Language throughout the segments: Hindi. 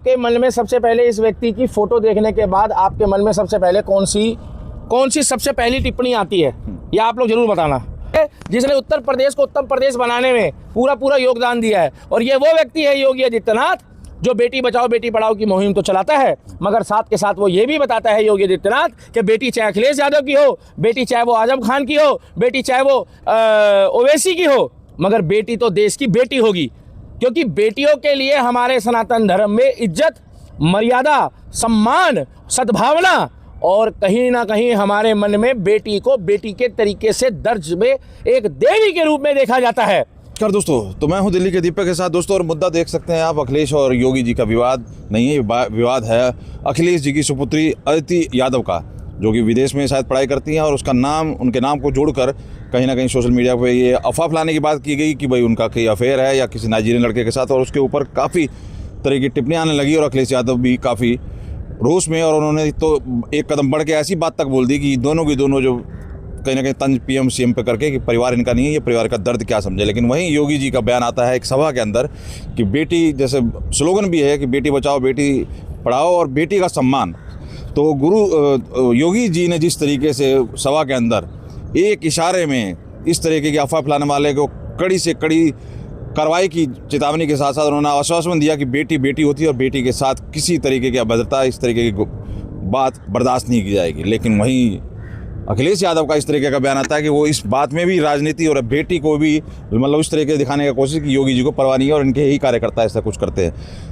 के मन में सबसे पहले इस व्यक्ति की फोटो देखने के बाद आपके मन में सबसे पहले कौन सी सबसे पहली टिप्पणी आती है, यह आप लोग जरूर बताना। जिसने उत्तर प्रदेश को उत्तम प्रदेश बनाने में पूरा योगदान दिया है, और ये वो व्यक्ति है योगी आदित्यनाथ, जो बेटी बचाओ बेटी पढ़ाओ की मुहिम तो चलाता है, मगर साथ के साथ वो ये भी बताता है योगी आदित्यनाथ कि बेटी चाहे अखिलेश यादव की हो, बेटी चाहे वो आजम खान की हो, बेटी चाहे वो ओवैसी की हो, मगर बेटी तो देश की बेटी होगी। क्योंकि बेटियों के लिए हमारे सनातन धर्म में इज्जत, मर्यादा, सम्मान, सद्भावना और कहीं ना कहीं हमारे मन में बेटी को बेटी के तरीके से दर्ज में एक देवी के रूप में देखा जाता है। नमस्कार दोस्तों, तो मैं हूं दिल्ली के दीपक के साथ दोस्तों, और मुद्दा देख सकते हैं आप, अखिलेश और योगी जी का विवाद नहीं है, विवाद है अखिलेश जी की सुपुत्री अदिति यादव का, जो कि विदेश में शायद पढ़ाई करती हैं, और उसका नाम, उनके नाम को जोड़कर कहीं ना कहीं सोशल मीडिया पे ये अफवाह फैलाने की बात की गई कि भाई उनका कोई अफेयर है या किसी नाइजीरियन लड़के के साथ, और उसके ऊपर काफ़ी तरह की टिप्पणियाँ आने लगी, और अखिलेश यादव भी काफ़ी रोष में, और उन्होंने तो एक कदम बढ़ के ऐसी बात तक बोल दी कि दोनों की दोनों जो कहीं ना कहीं तंज पीएम सीएम पे करके कि परिवार इनका नहीं है, ये परिवार का दर्द क्या समझे। लेकिन वहीं योगी जी का बयान आता है एक सभा के अंदर कि बेटी, जैसे स्लोगन भी है कि बेटी बचाओ बेटी पढ़ाओ और बेटी का सम्मान। तो गुरु योगी जी ने जिस तरीके से सभा के अंदर एक इशारे में इस तरीके की अफवाह फैलाने वाले को कड़ी से कड़ी कार्रवाई की चेतावनी के साथ साथ उन्होंने आश्वासन दिया कि बेटी बेटी होती है और बेटी के साथ किसी तरीके की अभद्रता, इस तरीके की बात बर्दाश्त नहीं की जाएगी। लेकिन वहीं अखिलेश यादव का इस तरीके का बयान आता है कि वो इस बात में भी राजनीति और बेटी को भी मतलब इस तरीके से दिखाने की कोशिश की योगी जी को परवाह नहीं है और इनके ही कार्यकर्ता ऐसा कुछ करते हैं।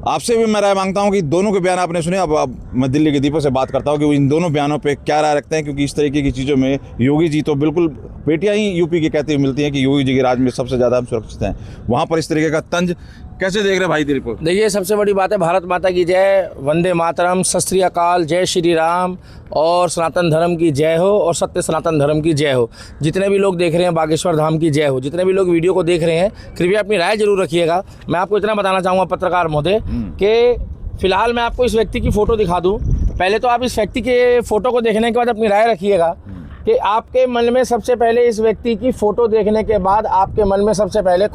आपसे भी मैं राय मांगता हूं कि दोनों के बयान आपने सुने, अब मैं दिल्ली के दीपक से बात करता हूं कि वो इन दोनों बयानों पे क्या राय रखते हैं, क्योंकि इस तरीके की चीज़ों में योगी जी तो बिल्कुल, बेटियां ही यूपी की कहती हुई मिलती हैं कि योगी जी के राज में सबसे ज़्यादा हम सुरक्षित हैं, वहाँ पर इस तरीके का तंज कैसे देख रहे भाई दिल को? देखिए, सबसे बड़ी बात है, भारत माता की जय, वंदे मातरम, सत श्री अकाल, जय श्री राम, और सनातन धर्म की जय हो, और सत्य सनातन धर्म की जय हो। जितने भी लोग देख रहे हैं, बागेश्वर धाम की जय हो। जितने भी लोग वीडियो को देख रहे हैं, कृपया अपनी राय जरूर रखिएगा। मैं आपको इतना बताना चाहूँगा पत्रकार महोदय कि फिलहाल मैं आपको इस व्यक्ति की फ़ोटो दिखा दूँ। पहले तो आप इस व्यक्ति के फ़ोटो को देखने के बाद अपनी राय रखिएगा कि आपके मन में सबसे पहले इस व्यक्ति की फ़ोटो देखने के बाद आपके मन में सबसे पहले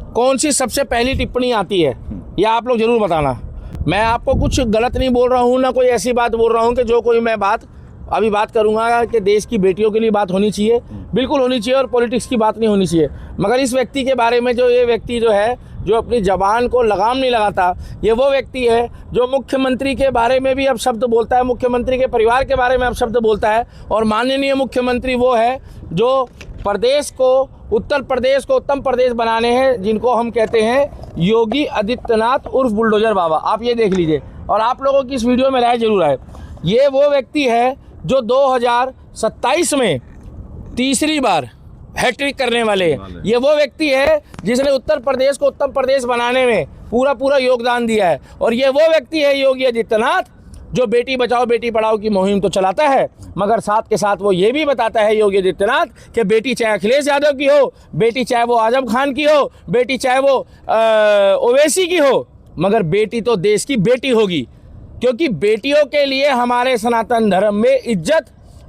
कौन सी सबसे पहली टिप्पणी आती है, यह आप लोग जरूर बताना। मैं आपको कुछ गलत नहीं बोल रहा हूँ, ना कोई ऐसी बात बोल रहा हूँ कि जो कोई मैं बात अभी बात करूँगा कि देश की बेटियों के लिए बात होनी चाहिए, बिल्कुल होनी चाहिए, और पॉलिटिक्स की बात नहीं होनी चाहिए। मगर इस व्यक्ति के बारे में, जो ये व्यक्ति जो है, जो अपनी ज़बान को लगाम नहीं लगाता, ये वो व्यक्ति है जो मुख्यमंत्री के बारे में भी अब शब्द बोलता है, मुख्यमंत्री के परिवार के बारे में अब शब्द बोलता है। और माननीय मुख्यमंत्री वो है जो प्रदेश को, उत्तर प्रदेश को उत्तम प्रदेश बनाने हैं, जिनको हम कहते हैं योगी आदित्यनाथ उर्फ बुलडोजर बाबा। आप ये देख लीजिए, और आप लोगों की इस वीडियो में राय जरूर आए। ये वो व्यक्ति है जो 2027 में तीसरी बार हैट्रिक करने वाले हैं। ये वो व्यक्ति है जिसने उत्तर प्रदेश को उत्तम प्रदेश बनाने में पूरा योगदान दिया है, और ये वो व्यक्ति है योगी आदित्यनाथ, जो बेटी बचाओ बेटी पढ़ाओ की मुहिम तो चलाता है, मगर साथ के साथ वो ये भी बताता है योगी आदित्यनाथ कि बेटी चाहे अखिलेश यादव की हो, बेटी चाहे वो आजम खान की हो, बेटी चाहे वो ओवैसी की हो, मगर बेटी तो देश की बेटी होगी। क्योंकि बेटियों के लिए हमारे सनातन धर्म में इज्जत,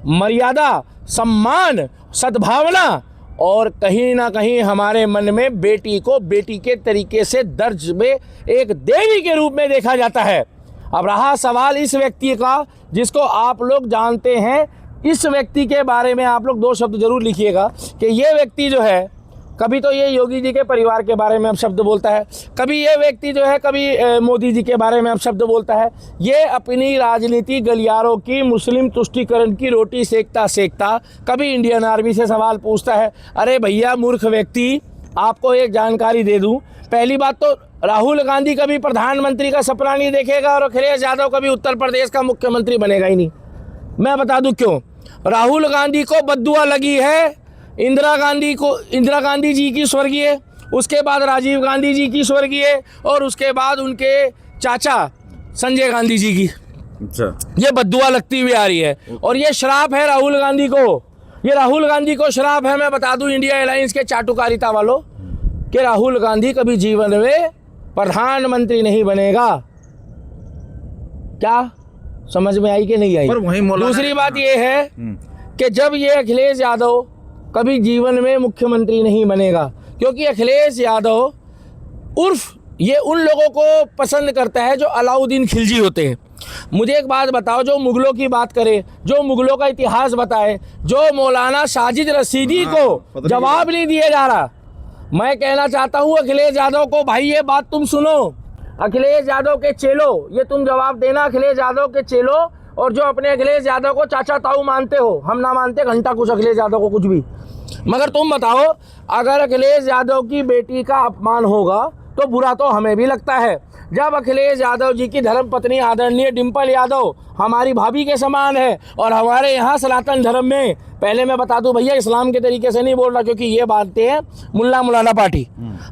मर्यादा, सम्मान, सद्भावना और कहीं ना कहीं हमारे मन में बेटी को बेटी के तरीके से दर्ज में एक देवी के रूप में देखा जाता है। अब रहा सवाल इस व्यक्ति का, जिसको आप लोग जानते हैं, इस व्यक्ति के बारे में आप लोग दो शब्द जरूर लिखिएगा कि ये व्यक्ति जो है, कभी तो ये योगी जी के परिवार के बारे में अब शब्द बोलता है, कभी ये व्यक्ति जो है, कभी मोदी जी के बारे में अब शब्द बोलता है। ये अपनी राजनीति गलियारों की, मुस्लिम तुष्टीकरण की रोटी सेकता सेकता कभी इंडियन आर्मी से सवाल पूछता है। अरे भैया मूर्ख व्यक्ति, आपको एक जानकारी दे दूं, पहली बात तो राहुल गांधी कभी प्रधानमंत्री का सपना नहीं देखेगा, और अखिलेश यादव कभी उत्तर प्रदेश का मुख्यमंत्री बनेगा ही नहीं। मैं बता दूं क्यों। राहुल गांधी को बद्दुआ लगी है इंदिरा गांधी जी की स्वर्गीय, उसके बाद राजीव गांधी जी की स्वर्गीय, और उसके बाद उनके चाचा संजय गांधी जी की। अच्छा, ये बद्दुआ लगती हुई आ रही है, और ये श्राप है राहुल गांधी को। ये राहुल गांधी को श्राप है। मैं बता दूं इंडिया अलायंस के चाटुकारिता वालों कि राहुल गांधी कभी जीवन में प्रधानमंत्री नहीं बनेगा। क्या समझ में आई कि नहीं आई? दूसरी बात ये है कि जब ये अखिलेश यादव कभी जीवन में मुख्यमंत्री नहीं बनेगा, क्योंकि अखिलेश यादव उर्फ ये उन लोगों को पसंद करता है जो अलाउद्दीन खिलजी होते हैं। मुझे एक बात बताओ, जो मुगलों की बात करे, जो मुगलों का इतिहास बताए, जो मौलाना साजिद रशीदी को जवाब नहीं दिया जा रहा। मैं कहना चाहता हूँ अखिलेश यादव को, भाई ये बात तुम सुनो, अखिलेश यादव के चेलो, ये तुम जवाब देना अखिलेश यादव के चेलो, और जो अपने अखिलेश यादव को चाचा ताऊ मानते हो, हम ना मानते घंटा कुछ अखिलेश यादव को कुछ भी, मगर तुम बताओ अगर अखिलेश यादव की बेटी का अपमान होगा तो बुरा तो हमें भी लगता है। जब अखिलेश यादव जी की धर्मपत्नी आदरणीय डिम्पल यादव हमारी भाभी के समान है, और हमारे यहाँ सनातन धर्म में, पहले मैं बता दूं भैया, इस्लाम के तरीके से नहीं बोल रहा क्योंकि ये बातें हैं मुल्ला मौलाना पार्टी,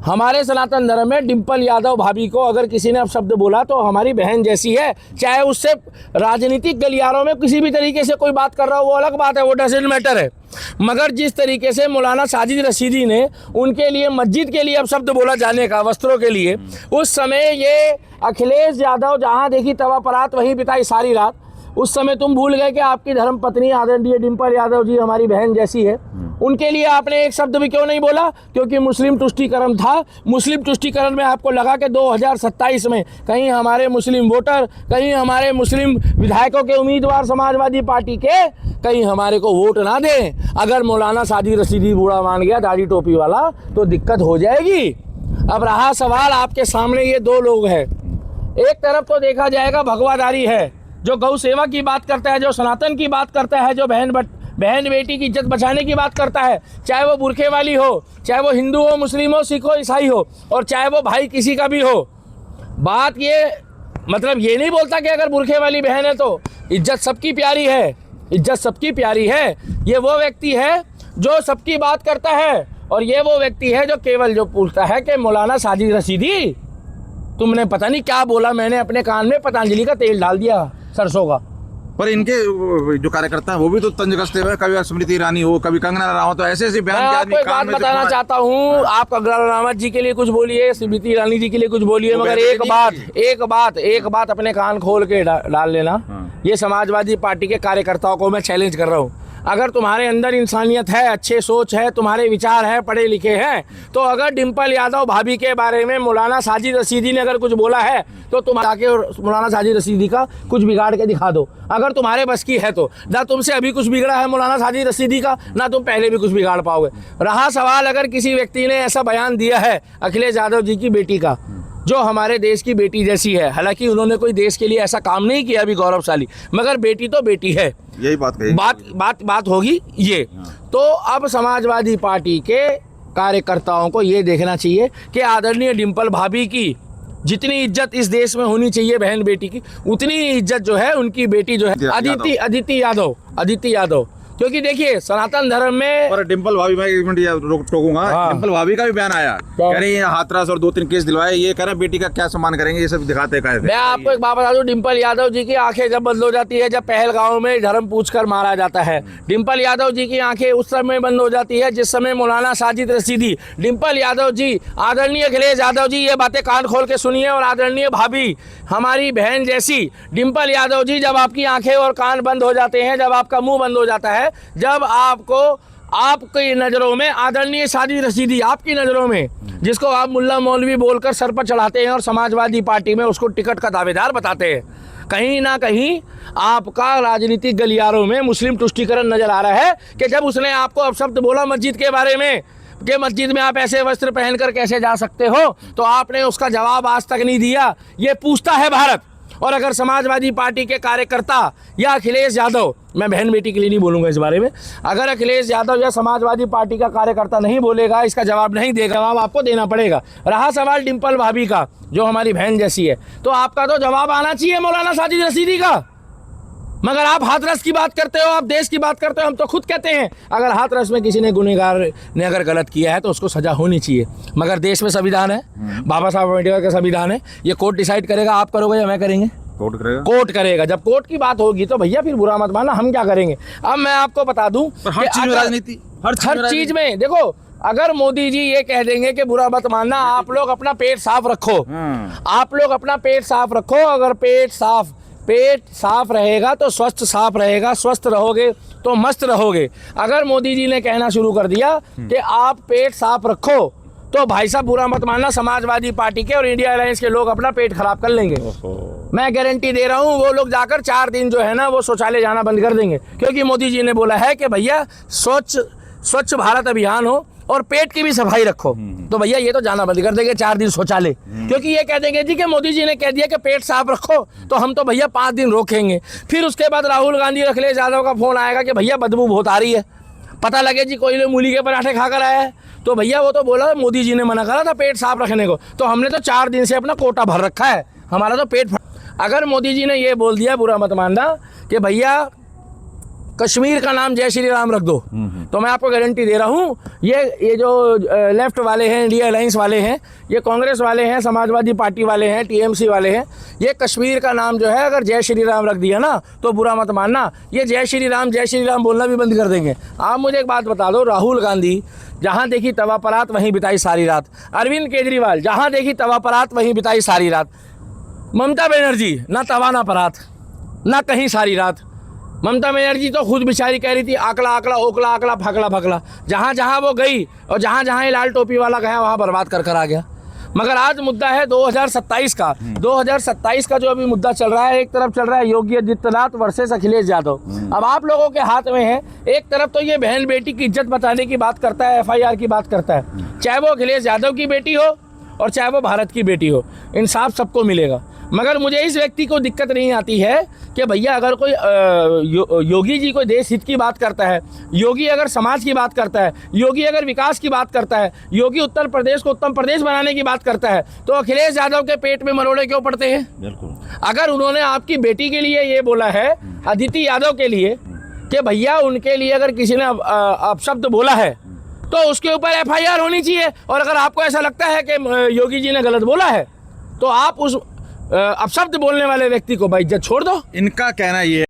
हमारे सनातन धर्म में डिम्पल यादव भाभी को अगर किसी ने अपशब्द बोला तो हमारी बहन जैसी है, चाहे उससे राजनीतिक गलियारों में किसी भी तरीके से कोई बात कर रहा हो वो अलग बात है, वो डजंट मैटर है। मगर जिस तरीके से मौलाना साजिद रशीदी ने उनके लिए मस्जिद के लिए अपशब्द बोला जाने का, वस्त्रों के लिए, उस समय ये अखिलेश यादव जहाँ देखी तवा परात वहीं बिताई सारी रात। उस समय तुम भूल गए कि आपकी धर्मपत्नी आदरणीय डिम्पल यादव जी हमारी बहन जैसी है, उनके लिए आपने एक शब्द भी क्यों नहीं बोला? क्योंकि मुस्लिम तुष्टीकरण था। मुस्लिम तुष्टीकरण में आपको लगा कि 2027 में कहीं हमारे मुस्लिम वोटर, कहीं हमारे मुस्लिम विधायकों के उम्मीदवार समाजवादी पार्टी के कहीं हमारे को वोट ना दें। अगर मौलाना साजिद रशीदी बूढ़ा मान गया दाढ़ी टोपी वाला तो दिक्कत हो जाएगी। अब रहा सवाल, आपके सामने ये दो लोग हैं, एक तरफ तो देखा जाएगा भगवादारी है, जो गौ सेवा की बात करता है, जो सनातन की बात करता है, जो बहन बेटी की इज्जत बचाने की बात करता है, चाहे वो बुरखे वाली हो, चाहे वो हिंदू हो, मुस्लिम हो, सिख हो, ईसाई हो, और चाहे वो भाई किसी का भी हो। बात ये मतलब ये नहीं बोलता कि अगर बुरखे वाली बहन है तो इज्जत सबकी प्यारी है, इज्जत सबकी प्यारी है। ये वो व्यक्ति है जो सबकी बात करता है, और ये वो व्यक्ति है जो केवल जो पूछता है कि मौलाना साजिद रशीदी तुमने पता नहीं क्या बोला, मैंने अपने कान में पतंजलि का तेल डाल दिया सरसों का। पर इनके जो कार्यकर्ता हैं वो भी तो तंज कसते हुए, कभी स्मृति ईरानी हो, कभी कंगना रनावत, तो ऐसे बयान मैं आपको एक बात बताना चाहता हूँ, आप कंगना रनावत जी के लिए कुछ बोलिए, स्मृति ईरानी जी के लिए कुछ बोलिए, मगर एक बात अपने कान खोल के डाल लेना, ये समाजवादी पार्टी के कार्यकर्ताओं को मैं चैलेंज कर रहा हूँ। अगर तुम्हारे अंदर इंसानियत है, अच्छे सोच है, तुम्हारे विचार है, पढ़े लिखे हैं, तो अगर डिम्पल यादव भाभी के बारे में मौलाना साजिद रशीदी ने अगर कुछ बोला है तो तुम आके मौलाना साजिद रशीदी का कुछ बिगाड़ के दिखा दो, अगर तुम्हारे बस की है तो। ना तुमसे अभी कुछ बिगड़ा है मौलाना साजिद रशीदी का, ना तुम पहले भी कुछ बिगाड़ पाओगे। रहा सवाल, अगर किसी व्यक्ति ने ऐसा बयान दिया है अखिलेश यादव जी की बेटी का, जो हमारे देश की बेटी जैसी है, हालांकि उन्होंने कोई देश के लिए ऐसा काम नहीं किया अभी गौरवशाली, मगर बेटी तो बेटी है, यही बात होगी ये। तो अब समाजवादी पार्टी के कार्यकर्ताओं को ये देखना चाहिए कि आदरणीय डिम्पल भाभी की जितनी इज्जत इस देश में होनी चाहिए बहन बेटी की, उतनी इज्जत जो है उनकी बेटी जो है अदिति यादव, क्योंकि देखिए सनातन धर्म में। पर डिम्पल भाभी, मैं एक मिनट टोकूंगा, डिम्पल भाभी का भी बयान आया, कह रही है हाथरस और 2-3 केस दिलवाए, ये कह रहे हैं बेटी का क्या सम्मान करेंगे, ये सब दिखाते हैं। मैं आपको एक बात बता दूं, डिम्पल यादव जी की आंखें जब बंद हो जाती है जब पहलगांव में धर्म पूछकर मारा जाता है, डिम्पल यादव जी की आंखें उस समय बंद हो जाती है जिस समय मौलाना साजिद रशीदी, डिम्पल यादव जी, आदरणीय अखिलेश यादव जी, ये बातें कान खोल के सुनिए, और आदरणीय भाभी हमारी बहन जैसी डिम्पल यादव जी, जब आपकी आंखें और कान बंद हो जाते हैं, जब आपका मुंह बंद हो जाता है, जब आपकी नज़रों में आदरणीय साजिद रशीदी, आपकी नज़रों में जिसको आप मुल्ला मौलवी बोलकर सर पर चढ़ाते हैं और समाजवादी पार्टी में उसको टिकट का दावेदार बताते हैं, कहीं ना कहीं आपका राजनीतिक गलियारों में मुस्लिम तुष्टीकरण नजर आ रहा है कि जब उसने आपको अपशब्द बोला मस्जिद के बारे में कि मस्जिद में आप ऐसे वस्त्र पहनकर कैसे जा सकते हो, तो आपने उसका जवाब आज तक नहीं दिया। ये पूछता है भारत। और अगर समाजवादी पार्टी के कार्यकर्ता या अखिलेश यादव, मैं बहन बेटी के लिए नहीं बोलूँगा इस बारे में, अगर अखिलेश यादव या समाजवादी पार्टी का कार्यकर्ता नहीं बोलेगा, इसका जवाब नहीं देगा, जवाब आपको देना पड़ेगा। रहा सवाल डिम्पल भाभी का, जो हमारी बहन जैसी है, तो आपका तो जवाब आना चाहिए मौलाना साजिद रशीदी का। मगर आप हाथरस की बात करते हो, आप देश की बात करते हो, हम तो खुद कहते हैं अगर हाथरस में किसी ने गुनहगार ने अगर गलत किया है तो उसको सजा होनी चाहिए, मगर देश में संविधान है, बाबा साहब अम्बेडकर का संविधान है, ये कोर्ट डिसाइड करेगा, आप करोगे या मैं करेंगे? कोर्ट करेगा। जब कोर्ट की बात होगी तो भैया फिर बुरा मत मानना, हम क्या करेंगे। अब मैं आपको बता दूं, हर चीज में राजनीति, हर चीज में देखो, अगर मोदी जी ये कह देंगे कि बुरा मत मानना, आप लोग अपना पेट साफ रखो, आप लोग अपना पेट साफ रखो। अगर पेट साफ रहेगा तो स्वस्थ रहेगा, स्वस्थ रहोगे तो मस्त रहोगे। अगर मोदी जी ने कहना शुरू कर दिया कि आप पेट साफ रखो तो भाई साहब बुरा मत मानना, समाजवादी पार्टी के और इंडिया अलायंस के लोग अपना पेट खराब कर लेंगे। मैं गारंटी दे रहा हूँ, वो लोग जाकर 4 दिन जो है ना वो शौचालय जाना बंद कर देंगे, क्योंकि मोदी जी ने बोला है कि भैया स्वच्छ भारत अभियान हो और पेट की भी सफाई रखो। तो भैया ये तो जाना बंद कर देंगे 4 दिन शौचालय, क्योंकि ये कह देंगे जी कि मोदी जी ने कह दिया कि पेट साफ रखो, तो हम तो भैया 5 दिन रोकेंगे। फिर उसके बाद राहुल गांधी और अखिलेश यादव का फोन आएगा कि भैया बदबू बहुत आ रही है, पता लगे जी कोई लोग मूली के पराठे खाकर आया है। तो भैया वो तो बोला मोदी जी ने मना करा था पेट साफ रखने को, तो हमने तो 4 दिन से अपना कोटा भर रखा है, हमारा तो पेट अगर मोदी जी ने ये बोल दिया, बुरा मत मानना, कि भैया कश्मीर का नाम जय श्री राम रख दो, तो मैं आपको गारंटी दे रहा हूँ, ये जो लेफ्ट वाले हैं, इंडिया अलायंस वाले हैं, ये कांग्रेस वाले हैं, समाजवादी पार्टी वाले हैं, टीएमसी वाले हैं, ये कश्मीर का नाम जो है अगर जय श्री राम रख दिया ना, तो बुरा मत मानना, ये जय श्री राम बोलना भी बंद कर देंगे। आप मुझे एक बात बता दो, राहुल गांधी जहाँ देखी तवा परात वहीं बिताई सारी रात, अरविंद केजरीवाल जहाँ देखी तवा परात वहीं बिताई सारी रात, ममता बनर्जी ना तवा ना परात ना कहीं सारी रात। ममता बनर्जी तो खुद बेचारी कह रही थी आकला आकला ओकला आकला फकला फकला, जहाँ जहाँ वो गई और जहाँ जहाँ ये लाल टोपी वाला गया वहाँ बर्बाद कर आ गया। मगर आज मुद्दा है 2027 का। 2027 का जो अभी मुद्दा चल रहा है, एक तरफ चल रहा है योगी आदित्यनाथ वर्सेस अखिलेश यादव। अब आप लोगों के हाथ में है, एक तरफ तो ये बहन बेटी की इज्जत बताने की बात करता है, FIR की बात करता है, चाहे वो अखिलेश यादव की बेटी हो और चाहे वो भारत की बेटी हो, इंसाफ सबको मिलेगा। मगर मुझे इस व्यक्ति को दिक्कत नहीं आती है कि भैया अगर कोई योगी जी कोई देश हित की बात करता है, योगी अगर समाज की बात करता है, योगी अगर विकास की बात करता है, योगी उत्तर प्रदेश को उत्तम प्रदेश बनाने की बात करता है, तो अखिलेश यादव के पेट में मरोड़े क्यों पड़ते हैं? बिल्कुल। अगर उन्होंने आपकी बेटी के लिए ये बोला है, अदिति यादव के लिए, कि भैया उनके लिए अगर किसी ने अपशब्द बोला है तो उसके ऊपर FIR होनी चाहिए। और अगर आपको ऐसा लगता है कि योगी जी ने गलत बोला है, तो आप उस अपशब्द बोलने वाले व्यक्ति को भाई इज्जत छोड़ दो। इनका कहना ये